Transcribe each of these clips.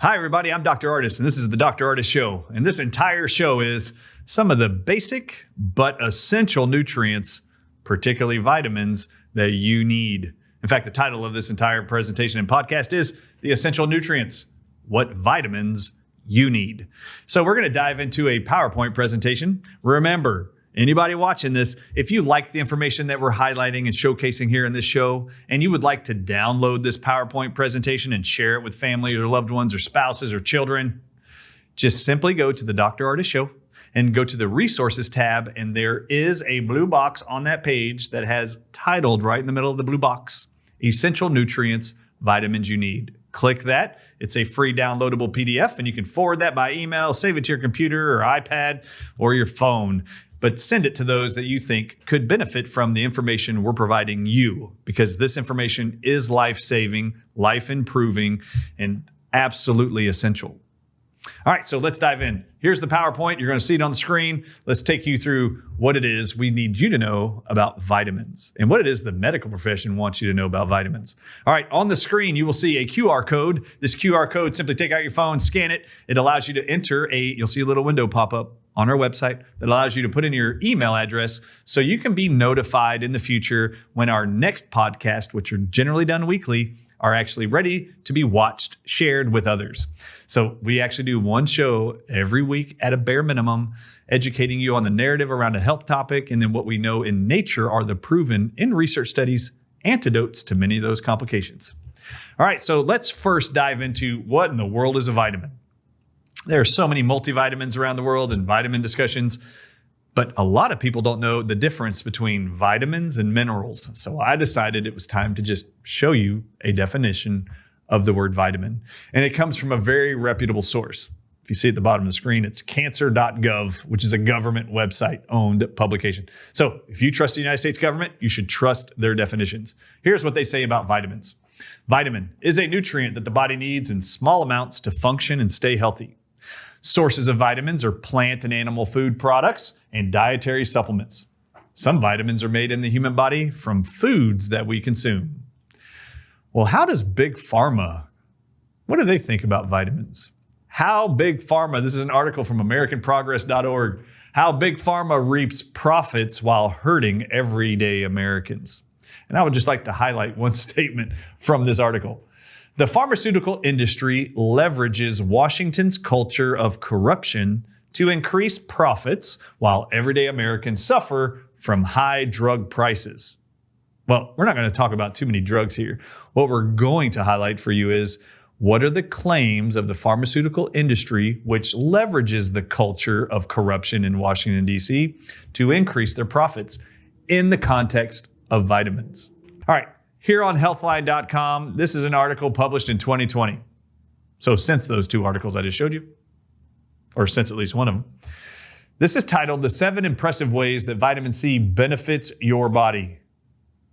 Hi, everybody. I'm Dr. Ardis, and this is the Dr. Ardis Show. And this entire show is some of the basic but essential nutrients, particularly vitamins, that you need. In fact, the title of this entire presentation and podcast is The Essential Nutrients, What Vitamins You Need. So we're going to dive into a PowerPoint presentation. Remember, anybody watching this, if you like the information that we're highlighting and showcasing here in this show, and you would like to download this PowerPoint presentation and share it with family or loved ones or spouses or children, just simply go to the Dr. Ardis Show and go to the Resources tab, and there is a blue box on that page that has titled right in the middle of the blue box, Essential Nutrients, Vitamins You Need. Click that. It's a free downloadable PDF, and you can forward that by email, save it to your computer or iPad or your phone. But send it to those that you think could benefit from the information we're providing you, because this information is life-saving, life-improving, and absolutely essential. All right, so let's dive in. Here's the PowerPoint. You're going to see it on the screen. Let's take you through what it is we need you to know about vitamins and what it is the medical profession wants you to know about vitamins. All right, on the screen, you will see a QR code. This QR code, simply take out your phone, scan it. It allows you to enter you'll see a little window pop up on our website that allows you to put in your email address so you can be notified in the future when our next podcast, which are generally done weekly, are actually ready to be watched, shared with others. So we actually do one show every week at a bare minimum, educating you on the narrative around a health topic and then what we know in nature are the proven in research studies antidotes to many of those complications. All right, so let's first dive into what in the world is a vitamin. There are so many multivitamins around the world and vitamin discussions, but a lot of people don't know the difference between vitamins and minerals. So I decided it was time to just show you a definition of the word vitamin. And it comes from a very reputable source. If you see at the bottom of the screen, it's cancer.gov, which is a government website-owned publication. So if you trust the United States government, you should trust their definitions. Here's what they say about vitamins. Vitamin is a nutrient that the body needs in small amounts to function and stay healthy. Sources of vitamins are plant and animal food products and dietary supplements. Some vitamins are made in the human body from foods that we consume. Well, how does Big Pharma, what do they think about vitamins? How Big Pharma, this is an article from AmericanProgress.org, how Big Pharma reaps profits while hurting everyday Americans. And I would just like to highlight one statement from this article. The pharmaceutical industry leverages Washington's culture of corruption to increase profits while everyday Americans suffer from high drug prices. Well, we're not going to talk about too many drugs here. What we're going to highlight for you is what are the claims of the pharmaceutical industry which leverages the culture of corruption in Washington, D.C. to increase their profits in the context of vitamins. All right. Here on healthline.com, this is an article published in 2020. So since those two articles I just showed you, or since at least one of them, this is titled The 7 Impressive Ways That Vitamin C Benefits Your Body.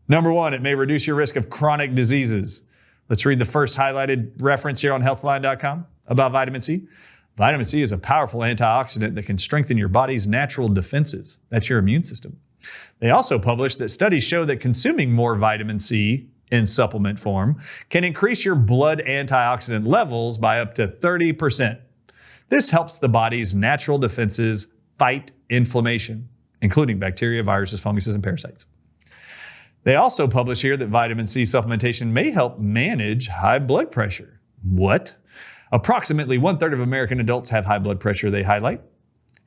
Number 1, it may reduce your risk of chronic diseases. Let's read the first highlighted reference here on healthline.com about vitamin C. Vitamin C is a powerful antioxidant that can strengthen your body's natural defenses. That's your immune system. They also published that studies show that consuming more vitamin C in supplement form can increase your blood antioxidant levels by up to 30%. This helps the body's natural defenses fight inflammation, including bacteria, viruses, funguses, and parasites. They also publish here that vitamin C supplementation may help manage high blood pressure. What? Approximately 1/3 of American adults have high blood pressure, they highlight.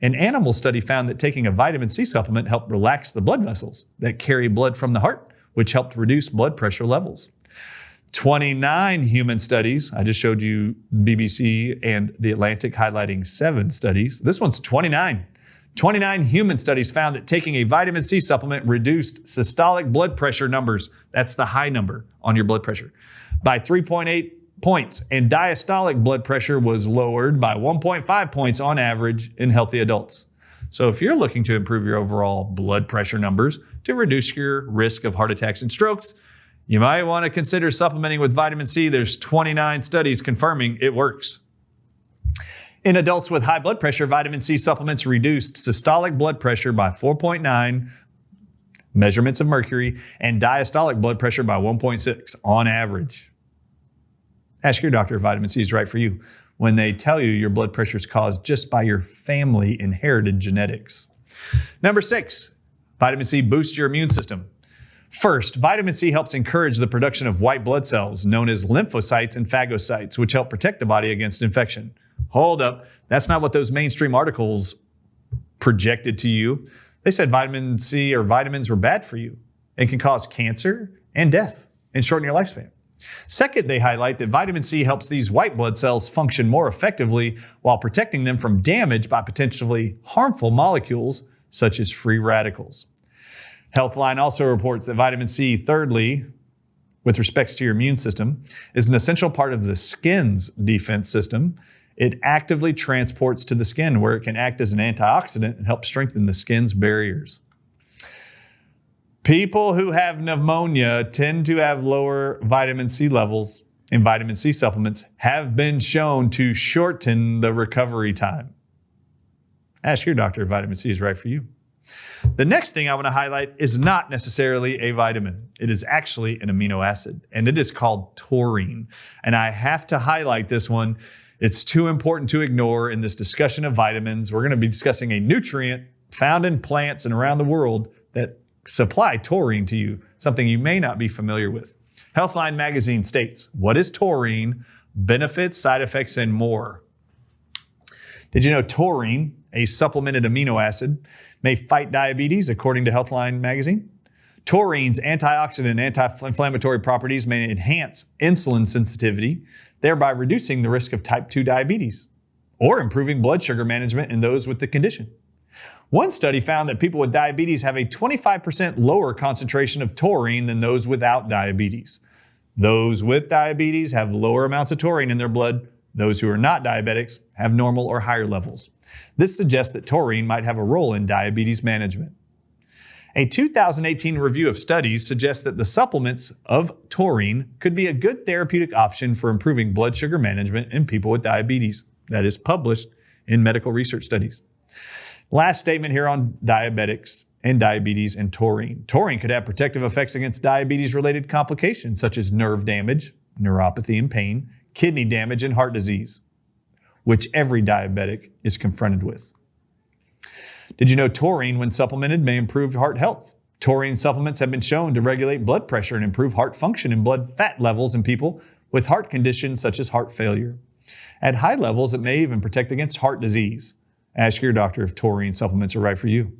An animal study found that taking a vitamin C supplement helped relax the blood vessels that carry blood from the heart, which helped reduce blood pressure levels. 29 human studies, I just showed you BBC and The Atlantic highlighting 7 studies. This one's 29. 29 human studies found that taking a vitamin C supplement reduced systolic blood pressure numbers, that's the high number on your blood pressure, by 3.8 points, and diastolic blood pressure was lowered by 1.5 points on average in healthy adults. So if you're looking to improve your overall blood pressure numbers to reduce your risk of heart attacks and strokes, you might want to consider supplementing with vitamin C. There's 29 studies confirming it works. In adults with high blood pressure, vitamin C supplements reduced systolic blood pressure by 4.9 measurements of mercury and diastolic blood pressure by 1.6 on average. Ask your doctor if vitamin C is right for you. when they tell you your blood pressure is caused just by your family inherited genetics. Number 6, vitamin C boosts your immune system. First, vitamin C helps encourage the production of white blood cells known as lymphocytes and phagocytes, which help protect the body against infection. Hold up. That's not what those mainstream articles projected to you. They said vitamin C or vitamins were bad for you and can cause cancer and death and shorten your lifespan. Second, they highlight that vitamin C helps these white blood cells function more effectively while protecting them from damage by potentially harmful molecules such as free radicals. Healthline also reports that vitamin C, thirdly, with respects to your immune system, is an essential part of the skin's defense system. It actively transports to the skin where it can act as an antioxidant and help strengthen the skin's barriers. People who have pneumonia tend to have lower vitamin C levels, and vitamin C supplements have been shown to shorten the recovery time. Ask your doctor if vitamin C is right for you. The next thing I want to highlight is not necessarily a vitamin. It is actually an amino acid, and it is called taurine. And I have to highlight this one. It's too important to ignore in this discussion of vitamins. We're going to be discussing a nutrient found in plants and around the world that supply taurine to you, something you may not be familiar with. Healthline magazine states, what is taurine, benefits, side effects, and more? Did you know taurine, a supplemented amino acid, may fight diabetes, according to Healthline magazine? Taurine's antioxidant and anti-inflammatory properties may enhance insulin sensitivity, thereby reducing the risk of type 2 diabetes or improving blood sugar management in those with the condition. One study found that people with diabetes have a 25% lower concentration of taurine than those without diabetes. Those with diabetes have lower amounts of taurine in their blood. Those who are not diabetics have normal or higher levels. This suggests that taurine might have a role in diabetes management. A 2018 review of studies suggests that the supplements of taurine could be a good therapeutic option for improving blood sugar management in people with diabetes. That is published in medical research studies. Last statement here on diabetics and diabetes and taurine. Taurine could have protective effects against diabetes-related complications such as nerve damage, neuropathy and pain, kidney damage, and heart disease, which every diabetic is confronted with. Did you know taurine, when supplemented, may improve heart health? Taurine supplements have been shown to regulate blood pressure and improve heart function and blood fat levels in people with heart conditions such as heart failure. At high levels, it may even protect against heart disease. Ask your doctor if taurine supplements are right for you.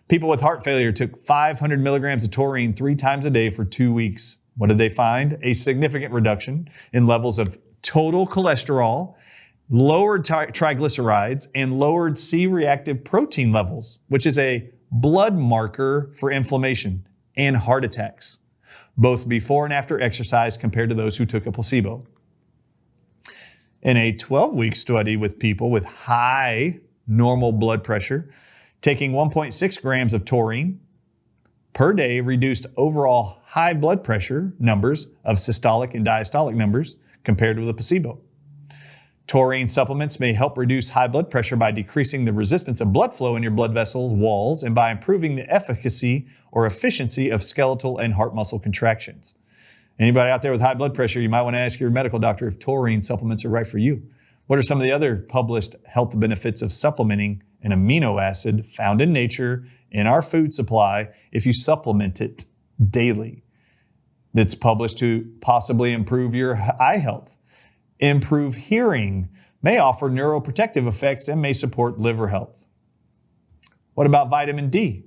People with heart failure took 500 milligrams of taurine 3 times a day for 2 weeks. What did they find? A significant reduction in levels of total cholesterol, lowered triglycerides, and lowered C-reactive protein levels, which is a blood marker for inflammation and heart attacks, both before and after exercise compared to those who took a placebo. In a 12-week study with people with high normal blood pressure, taking 1.6 grams of taurine per day reduced overall high blood pressure numbers of systolic and diastolic numbers compared with a placebo. Taurine supplements may help reduce high blood pressure by decreasing the resistance of blood flow in your blood vessels walls and by improving the efficacy or efficiency of skeletal and heart muscle contractions. Anybody out there with high blood pressure, you might want to ask your medical doctor if taurine supplements are right for you. What are some of the other published health benefits of supplementing an amino acid found in nature in our food supply if you supplement it daily? That's published to possibly improve your eye health, improve hearing, may offer neuroprotective effects, and may support liver health. What about vitamin D?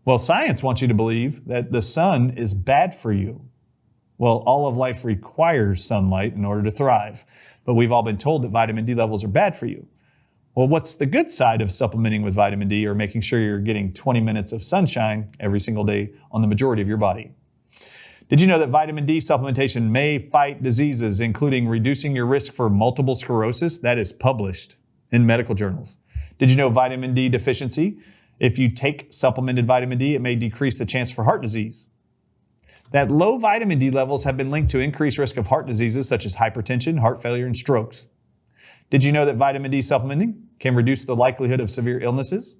Well, science wants you to believe that the sun is bad for you. Well, all of life requires sunlight in order to thrive, but we've all been told that vitamin D levels are bad for you. Well, what's the good side of supplementing with vitamin D or making sure you're getting 20 minutes of sunshine every single day on the majority of your body? Did you know that vitamin D supplementation may fight diseases, including reducing your risk for multiple sclerosis? That is published in medical journals. Did you know vitamin D deficiency? If you take supplemented vitamin D, it may decrease the chance for heart disease. That low vitamin D levels have been linked to increased risk of heart diseases such as hypertension, heart failure, and strokes. Did you know that vitamin D supplementing can reduce the likelihood of severe illnesses?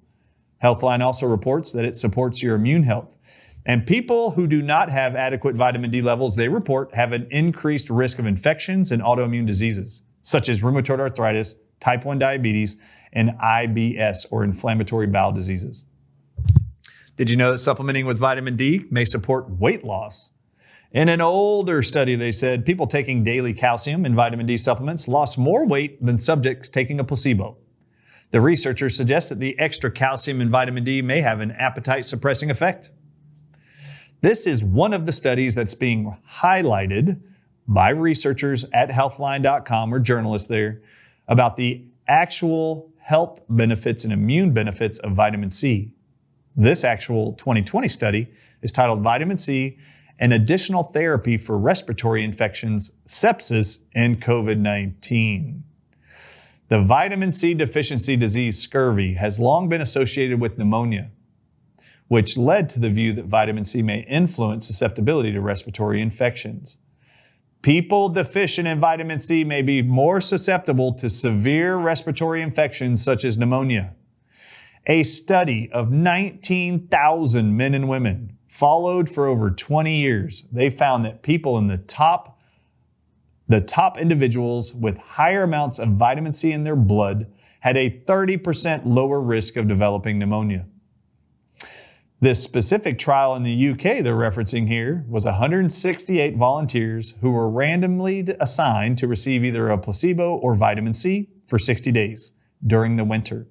Healthline also reports that it supports your immune health. And people who do not have adequate vitamin D levels, they report, have an increased risk of infections and autoimmune diseases. such as rheumatoid arthritis, type 1 diabetes, and IBS, or inflammatory bowel diseases. Did you know that supplementing with vitamin D may support weight loss? In an older study, they said people taking daily calcium and vitamin D supplements lost more weight than subjects taking a placebo. The researchers suggest that the extra calcium in vitamin D may have an appetite-suppressing effect. This is one of the studies that's being highlighted by researchers at healthline.com or journalists there about the actual health benefits and immune benefits of vitamin C. This actual 2020 study is titled Vitamin C, an additional therapy for respiratory infections, sepsis, and COVID-19. The vitamin C deficiency disease, scurvy, has long been associated with pneumonia, which led to the view that vitamin C may influence susceptibility to respiratory infections. People deficient in vitamin C may be more susceptible to severe respiratory infections such as pneumonia. A study of 19,000 men and women followed for over 20 years. They found that people in the top individuals with higher amounts of vitamin C in their blood had a 30% lower risk of developing pneumonia. This specific trial in the UK they're referencing here was 168 volunteers who were randomly assigned to receive either a placebo or vitamin C for 60 days during the winter.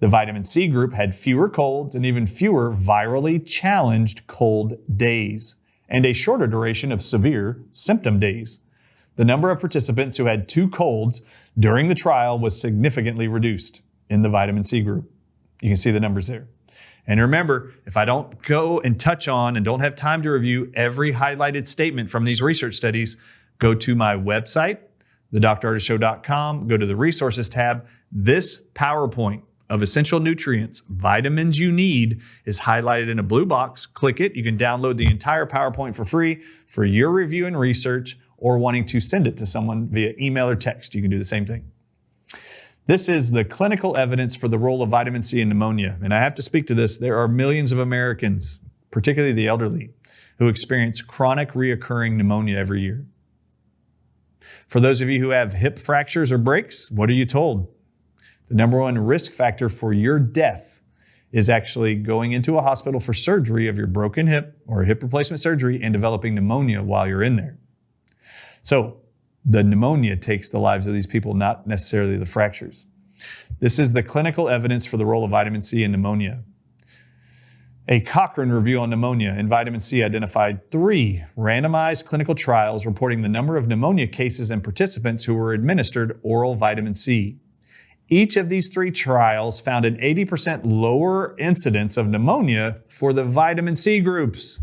The vitamin C group had fewer colds and even fewer virally challenged cold days, and a shorter duration of severe symptom days. The number of participants who had 2 colds during the trial was significantly reduced in the vitamin C group. You can see the numbers there. And remember, if I don't go and touch on and don't have time to review every highlighted statement from these research studies, go to my website, thedrardisshow.com, go to the resources tab. This PowerPoint of essential nutrients, vitamins you need, is highlighted in a blue box. Click it. You can download the entire PowerPoint for free for your review and research, or wanting to send it to someone via email or text. You can do the same thing. This is the clinical evidence for the role of vitamin C in pneumonia. And I have to speak to this. There are millions of Americans, particularly the elderly, who experience chronic reoccurring pneumonia every year. For those of you who have hip fractures or breaks, what are you told? The number one risk factor for your death is actually going into a hospital for surgery of your broken hip or hip replacement surgery and developing pneumonia while you're in there. So the pneumonia takes the lives of these people, not necessarily the fractures. This is the clinical evidence for the role of vitamin C in pneumonia. A Cochrane review on pneumonia and vitamin C identified 3 randomized clinical trials reporting the number of pneumonia cases in participants who were administered oral vitamin C. Each of these 3 trials found an 80% lower incidence of pneumonia for the vitamin C groups.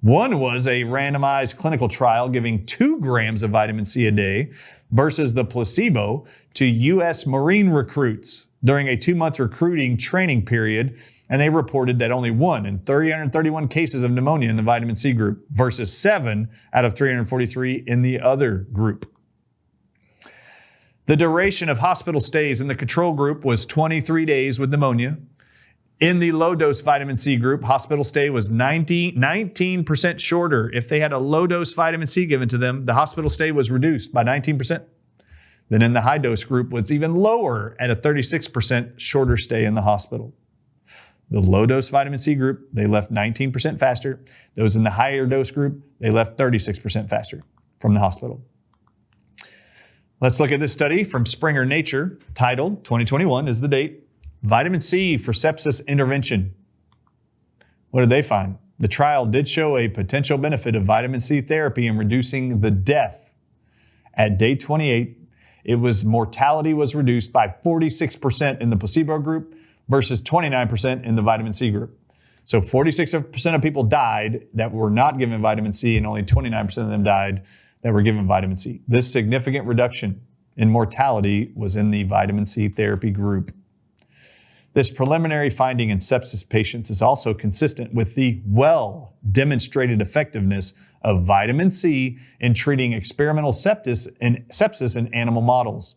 One was a randomized clinical trial giving 2 grams of vitamin C a day versus the placebo to U.S. Marine recruits during a 2-month recruiting training period, and they reported that only 1 in 331 cases of pneumonia in the vitamin C group versus 7 out of 343 in the other group. The duration of hospital stays in the control group was 23 days with pneumonia. In the low-dose vitamin C group, hospital stay was 19% shorter. If they had a low-dose vitamin C given to them, the hospital stay was reduced by 19%. Then in the high-dose group was even lower at a 36% shorter stay in the hospital. The low-dose vitamin C group, they left 19% faster. Those in the higher dose group, they left 36% faster from the hospital. Let's look at this study from Springer Nature, titled, 2021 is the date, Vitamin C for Sepsis Intervention. What did they find? The trial did show a potential benefit of vitamin C therapy in reducing the death. At day 28, mortality was reduced by 46% in the placebo group versus 29% in the vitamin C group. So 46% of people died that were not given vitamin C, and only 29% of them died that were given vitamin C. This significant reduction in mortality was in the vitamin C therapy group. This preliminary finding in sepsis patients is also consistent with the well-demonstrated effectiveness of vitamin C in treating experimental sepsis in animal models.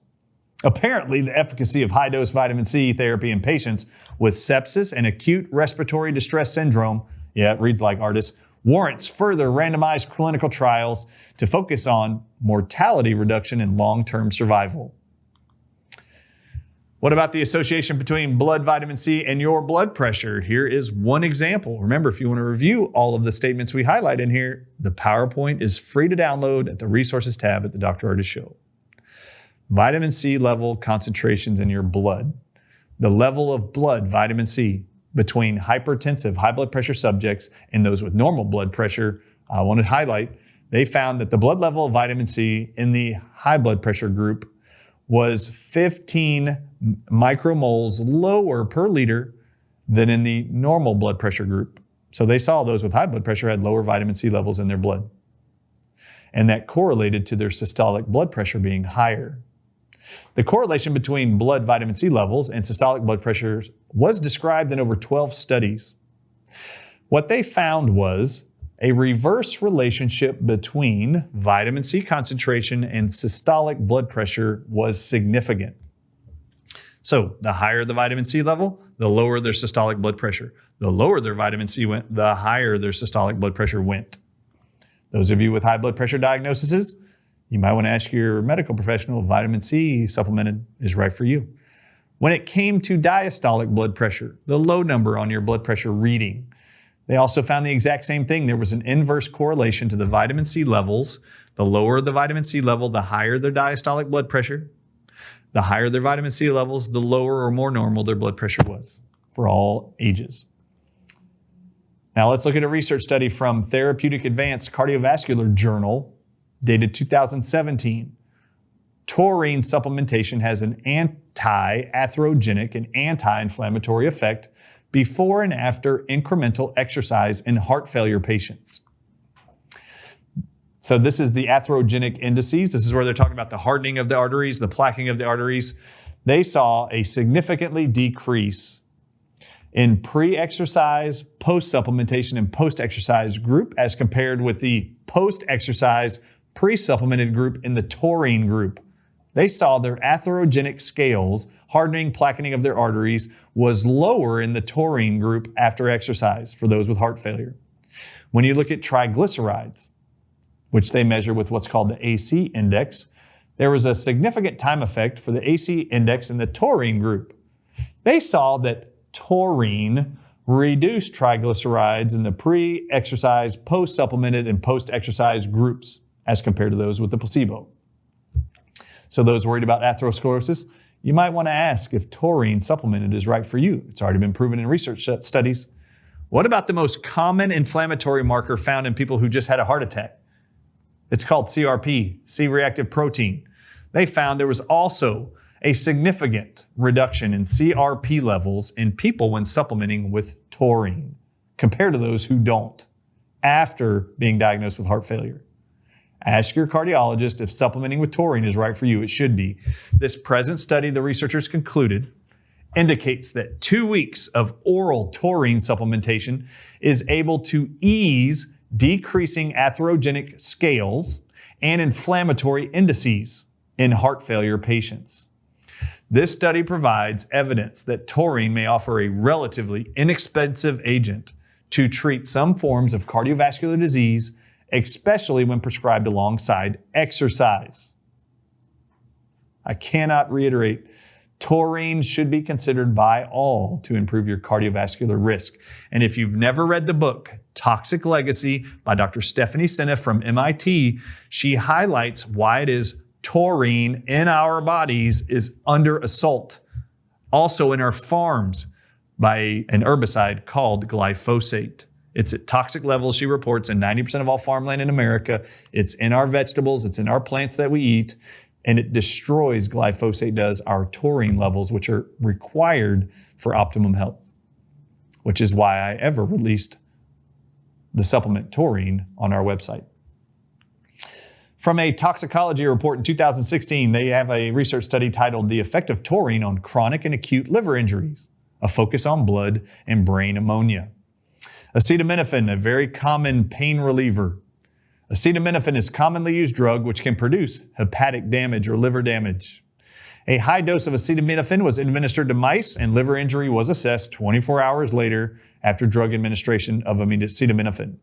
Apparently, the efficacy of high-dose vitamin C therapy in patients with sepsis and acute respiratory distress syndrome, yeah, it reads like Ardis, warrants further randomized clinical trials to focus on mortality reduction and long-term survival. What about the association between blood vitamin C and your blood pressure? Here is one example. Remember, if you want to review all of the statements we highlight in here, the PowerPoint is free to download at the Resources tab at the Dr. Ardis Show. Vitamin C level concentrations in your blood. The level of blood vitamin C between hypertensive, high blood pressure subjects and those with normal blood pressure, I want to highlight, they found that the blood level of vitamin C in the high blood pressure group was 15 micromoles lower per liter than in the normal blood pressure group. So they saw those with high blood pressure had lower vitamin C levels in their blood. And that correlated to their systolic blood pressure being higher. The correlation between blood vitamin C levels and systolic blood pressures was described in over 12 studies. What they found was a reverse relationship between vitamin C concentration and systolic blood pressure was significant. So the higher the vitamin C level, the lower their systolic blood pressure. The lower their vitamin C went, the higher their systolic blood pressure went. Those of you with high blood pressure diagnoses, you might want to ask your medical professional if vitamin C supplemented is right for you. When it came to diastolic blood pressure, the low number on your blood pressure reading, they also found the exact same thing. There was an inverse correlation to the vitamin C levels. The lower the vitamin C level, the higher their diastolic blood pressure. The higher their vitamin C levels, the lower or more normal their blood pressure was for all ages. Now let's look at a research study from Therapeutic Advanced Cardiovascular Journal, dated 2017. Taurine supplementation has an anti-atherogenic and anti-inflammatory effect before and after incremental exercise in heart failure patients. So this is the atherogenic indices. This is where they're talking about the hardening of the arteries, the plaquing of the arteries. They saw a significantly decrease in pre-exercise, post-supplementation, and post-exercise group as compared with the post-exercise, pre-supplemented group in the taurine group. They saw their atherogenic scales, hardening, plaquening of their arteries, was lower in the taurine group after exercise for those with heart failure. When you look at triglycerides, which they measure with what's called the AC index, there was a significant time effect for the AC index in the taurine group. They saw that taurine reduced triglycerides in the pre-exercise, post-supplemented, and post-exercise groups as compared to those with the placebo. So those worried about atherosclerosis, you might want to ask if taurine supplemented is right for you. It's already been proven in research studies. What about the most common inflammatory marker found in people who just had a heart attack? It's called CRP, C-reactive protein. They found there was also a significant reduction in CRP levels in people when supplementing with taurine compared to those who don't after being diagnosed with heart failure. Ask your cardiologist if supplementing with taurine is right for you. It should be. This present study, the researchers concluded, indicates that 2 weeks of oral taurine supplementation is able to ease decreasing atherogenic scales and inflammatory indices in heart failure patients. This study provides evidence that taurine may offer a relatively inexpensive agent to treat some forms of cardiovascular disease, especially when prescribed alongside exercise. I cannot reiterate, taurine should be considered by all to improve your cardiovascular risk. And if you've never read the book, Toxic Legacy by Dr. Stephanie Seneff from MIT, she highlights why it is taurine in our bodies is under assault. Also in our farms by an herbicide called glyphosate. It's at toxic levels, she reports, in 90% of all farmland in America. It's in our vegetables, it's in our plants that we eat, and it destroys, glyphosate does, our taurine levels, which are required for optimum health, which is why I ever released the supplement taurine on our website. From a toxicology report in 2016, they have a research study titled The Effect of Taurine on Chronic and Acute Liver Injuries, a focus on blood and brain ammonia. Acetaminophen, a very common pain reliever. Acetaminophen is a commonly used drug which can produce hepatic damage or liver damage. A high dose of acetaminophen was administered to mice and liver injury was assessed 24 hours later after drug administration of acetaminophen.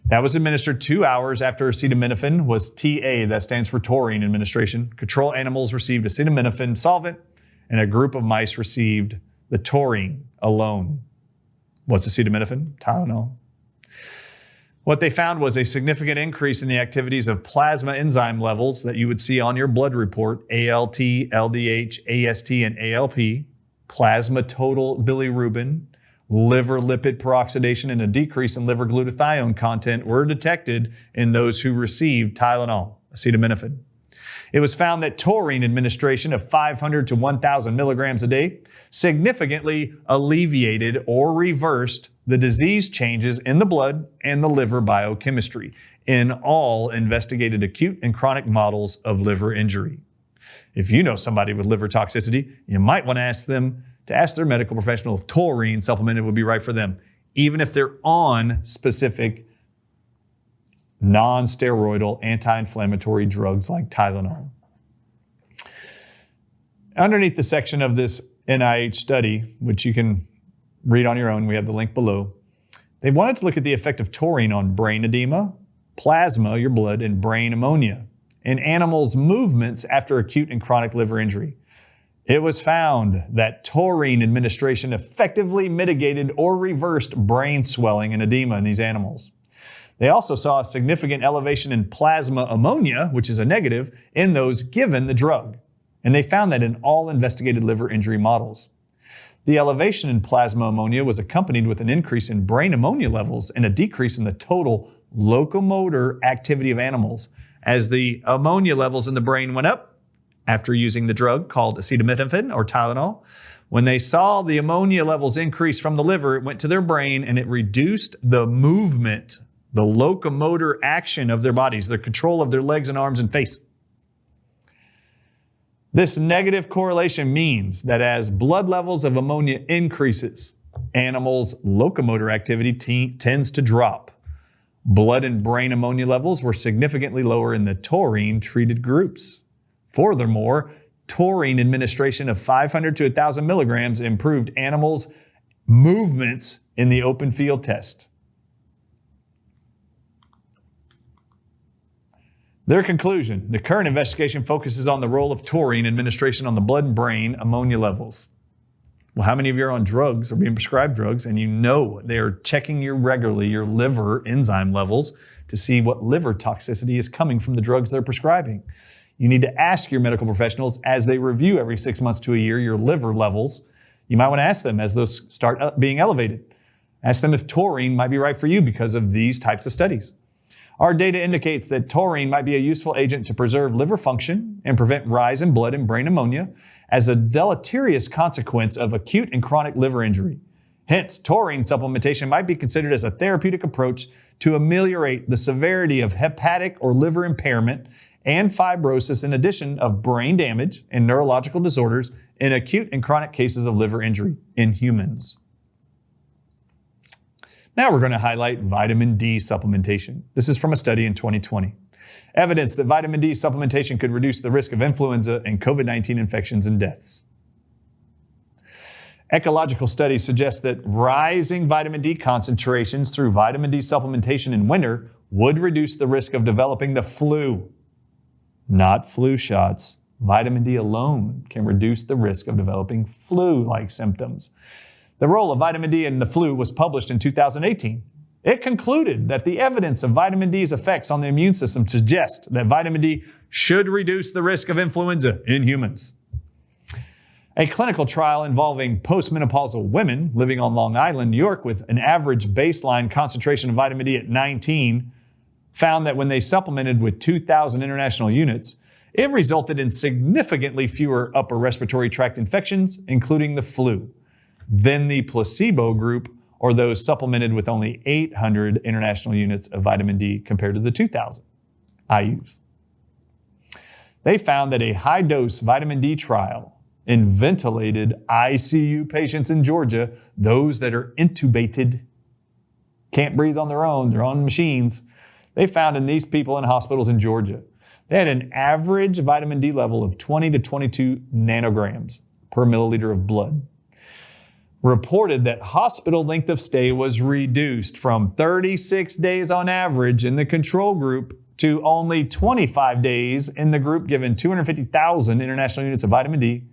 That was administered 2 hours after acetaminophen was TA, that stands for taurine administration. Control animals received acetaminophen solvent, and a group of mice received the taurine alone. What's acetaminophen? Tylenol. What they found was a significant increase in the activities of plasma enzyme levels that you would see on your blood report, ALT, LDH, AST, and ALP, plasma total bilirubin, liver lipid peroxidation, and a decrease in liver glutathione content were detected in those who received Tylenol, acetaminophen. It was found that taurine administration of 500 to 1,000 milligrams a day significantly alleviated or reversed the disease changes in the blood and the liver biochemistry in all investigated acute and chronic models of liver injury. If you know somebody with liver toxicity, you might want to ask their medical professional if taurine supplemented would be right for them, even if they're on specific non-steroidal anti-inflammatory drugs like Tylenol. Underneath the section of this NIH study, which you can read on your own, we have the link below, they wanted to look at the effect of taurine on brain edema, plasma, your blood, and brain ammonia in animals' movements after acute and chronic liver injury. It was found that taurine administration effectively mitigated or reversed brain swelling and edema in these animals. They also saw a significant elevation in plasma ammonia, which is a negative, in those given the drug. And they found that in all investigated liver injury models. The elevation in plasma ammonia was accompanied with an increase in brain ammonia levels and a decrease in the total locomotor activity of animals. As the ammonia levels in the brain went up after using the drug called acetaminophen or Tylenol, when they saw the ammonia levels increase from the liver, it went to their brain and it reduced the movement, the locomotor action of their bodies, the control of their legs and arms and face. This negative correlation means that as blood levels of ammonia increases, animals' locomotor activity tends to drop. Blood and brain ammonia levels were significantly lower in the taurine-treated groups. Furthermore, taurine administration of 500 to 1,000 milligrams improved animals' movements in the open field test. Their conclusion: the current investigation focuses on the role of taurine administration on the blood and brain ammonia levels. Well, how many of you are on drugs or being prescribed drugs and you know they are checking you regularly, your liver enzyme levels, to see what liver toxicity is coming from the drugs they're prescribing? You need to ask your medical professionals as they review every 6 months to a year your liver levels. You might want to ask them as those start being elevated. Ask them if taurine might be right for you because of these types of studies. Our data indicates that taurine might be a useful agent to preserve liver function and prevent rise in blood and brain ammonia as a deleterious consequence of acute and chronic liver injury. Hence, taurine supplementation might be considered as a therapeutic approach to ameliorate the severity of hepatic or liver impairment and fibrosis, in addition of brain damage and neurological disorders in acute and chronic cases of liver injury in humans. Now we're going to highlight vitamin D supplementation. This is from a study in 2020. Evidence that vitamin D supplementation could reduce the risk of influenza and COVID-19 infections and deaths. Ecological studies suggest that rising vitamin D concentrations through vitamin D supplementation in winter would reduce the risk of developing the flu. Not flu shots. Vitamin D alone can reduce the risk of developing flu-like symptoms. The role of vitamin D in the flu was published in 2018. It concluded that the evidence of vitamin D's effects on the immune system suggests that vitamin D should reduce the risk of influenza in humans. A clinical trial involving postmenopausal women living on Long Island, New York, with an average baseline concentration of vitamin D at 19, found that when they supplemented with 2,000 international units, it resulted in significantly fewer upper respiratory tract infections, including the flu, than the placebo group or those supplemented with only 800 international units of vitamin D compared to the 2,000 IUs. They found that a high-dose vitamin D trial in ventilated ICU patients in Georgia, those that are intubated, can't breathe on their own, they're on machines, they found in these people in hospitals in Georgia, they had an average vitamin D level of 20 to 22 nanograms per milliliter of blood. reported that hospital length of stay was reduced from 36 days on average in the control group to only 25 days in the group given 250,000 international units of vitamin D.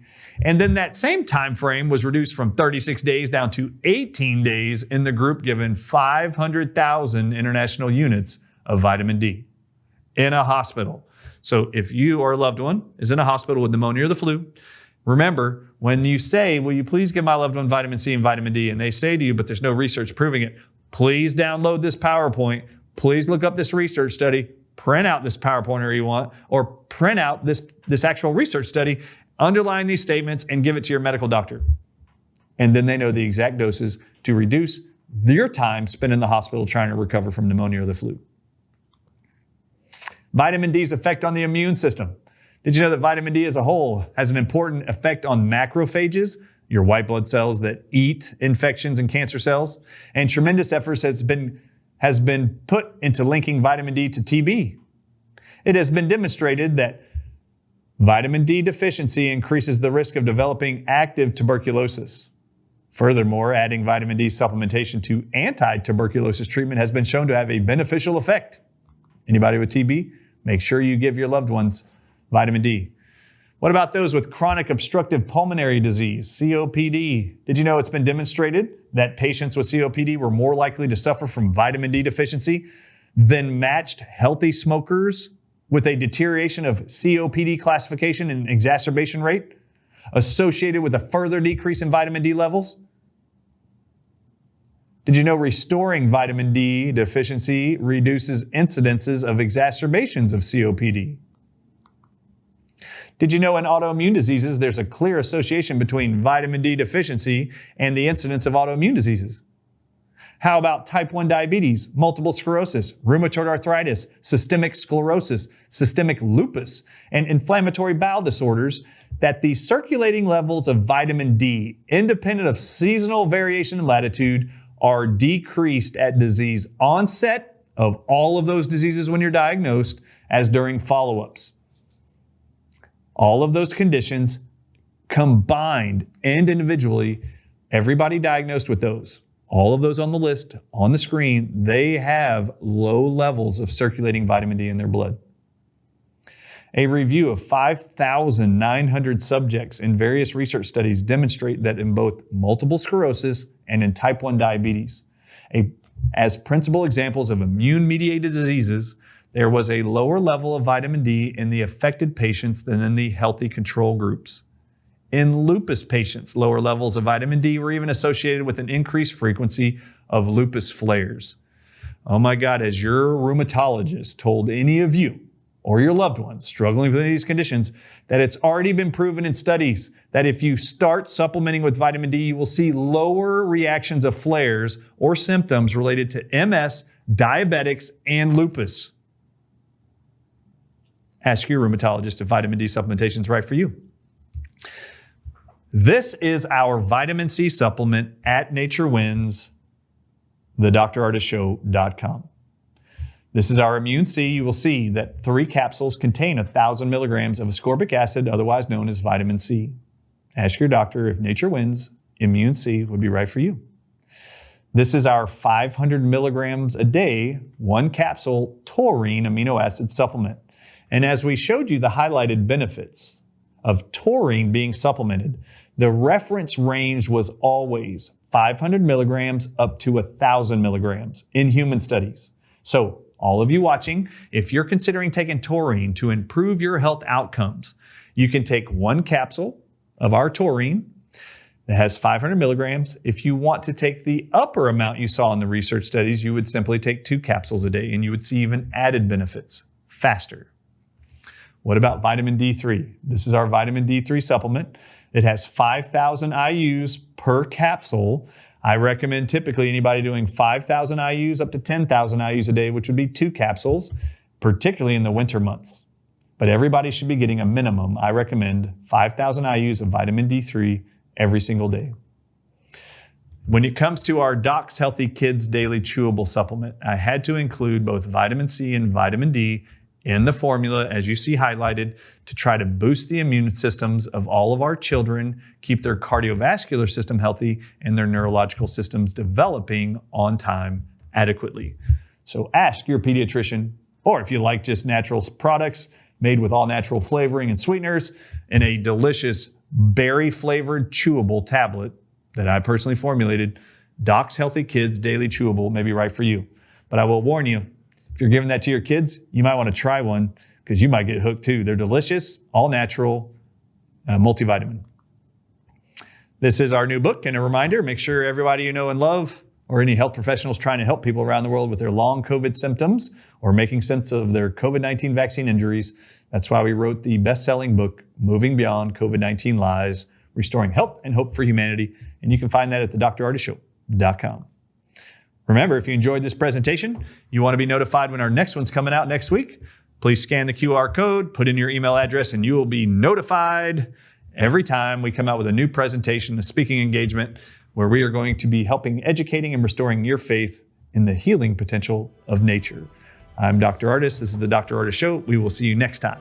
And then that same time frame was reduced from 36 days down to 18 days in the group given 500,000 international units of vitamin D in a hospital. So if you or a loved one is in a hospital with pneumonia or the flu, remember, when you say, will you please give my loved one vitamin C and vitamin D, and they say to you, but there's no research proving it, please download this PowerPoint. Please look up this research study, print out this PowerPoint or you want, or print out this actual research study, underline these statements, and give it to your medical doctor. And then they know the exact doses to reduce your time spent in the hospital trying to recover from pneumonia or the flu. Vitamin D's effect on the immune system. Did you know that vitamin D as a whole has an important effect on macrophages, your white blood cells that eat infections and cancer cells? And tremendous efforts has been put into linking vitamin D to TB. It has been demonstrated that vitamin D deficiency increases the risk of developing active tuberculosis. Furthermore, adding vitamin D supplementation to anti-tuberculosis treatment has been shown to have a beneficial effect. Anybody with TB? Make sure you give your loved ones vitamin D. What about those with chronic obstructive pulmonary disease, COPD? Did you know it's been demonstrated that patients with COPD were more likely to suffer from vitamin D deficiency than matched healthy smokers with a deterioration of COPD classification and exacerbation rate associated with a further decrease in vitamin D levels? Did you know restoring vitamin D deficiency reduces incidences of exacerbations of COPD? Did you know in autoimmune diseases, there's a clear association between vitamin D deficiency and the incidence of autoimmune diseases? How about type 1 diabetes, multiple sclerosis, rheumatoid arthritis, systemic sclerosis, systemic lupus, and inflammatory bowel disorders? That the circulating levels of vitamin D, independent of seasonal variation in latitude, are decreased at disease onset of all of those diseases when you're diagnosed, as during follow-ups. All of those conditions combined and individually, everybody diagnosed with those, all of those on the list, on the screen, they have low levels of circulating vitamin D in their blood. A review of 5,900 subjects in various research studies demonstrate that in both multiple sclerosis and in type 1 diabetes, as principal examples of immune-mediated diseases, there was a lower level of vitamin D in the affected patients than in the healthy control groups. In lupus patients, lower levels of vitamin D were even associated with an increased frequency of lupus flares. Oh my God, has your rheumatologist told any of you or your loved ones struggling with these conditions that it's already been proven in studies that if you start supplementing with vitamin D, you will see lower reactions of flares or symptoms related to MS, diabetics, and lupus? Ask your rheumatologist if vitamin D supplementation is right for you. This is our vitamin C supplement at Nature Wins, thedrardisshow.com. This is our Immune C. You will see that 3 capsules contain 1,000 milligrams of ascorbic acid, otherwise known as vitamin C. Ask your doctor if Nature Wins Immune C would be right for you. This is our 500 milligrams a day, 1 capsule taurine amino acid supplement. And as we showed you the highlighted benefits of taurine being supplemented, the reference range was always 500 milligrams up to 1,000 milligrams in human studies. So all of you watching, if you're considering taking taurine to improve your health outcomes, you can take 1 capsule of our taurine that has 500 milligrams. If you want to take the upper amount you saw in the research studies, you would simply take 2 capsules a day and you would see even added benefits faster. What about vitamin D3? This is our vitamin D3 supplement. It has 5,000 IUs per capsule. I recommend typically anybody doing 5,000 IUs up to 10,000 IUs a day, which would be 2 capsules, particularly in the winter months. But everybody should be getting a minimum, I recommend, 5,000 IUs of vitamin D3 every single day. When it comes to our Doc's Healthy Kids Daily Chewable Supplement, I had to include both vitamin C and vitamin D in the formula, as you see highlighted, to try to boost the immune systems of all of our children, keep their cardiovascular system healthy, and their neurological systems developing on time adequately. So ask your pediatrician, or if you like just natural products made with all natural flavoring and sweeteners, in a delicious berry-flavored chewable tablet that I personally formulated, Doc's Healthy Kids Daily Chewable may be right for you. But I will warn you, if you're giving that to your kids, you might want to try one because you might get hooked too. They're delicious, all natural, multivitamin. This is our new book, and a reminder, make sure everybody you know and love, or any health professionals trying to help people around the world with their long COVID symptoms or making sense of their COVID-19 vaccine injuries. That's why we wrote the best-selling book, Moving Beyond COVID-19 Lies, Restoring Health and Hope for Humanity. And you can find that at thedrardisshow.com. Remember, if you enjoyed this presentation, you want to be notified when our next one's coming out next week, please scan the QR code, put in your email address, and you will be notified every time we come out with a new presentation, a speaking engagement, where we are going to be helping, educating, and restoring your faith in the healing potential of nature. I'm Dr. Ardis. This is the Dr. Ardis Show. We will see you next time.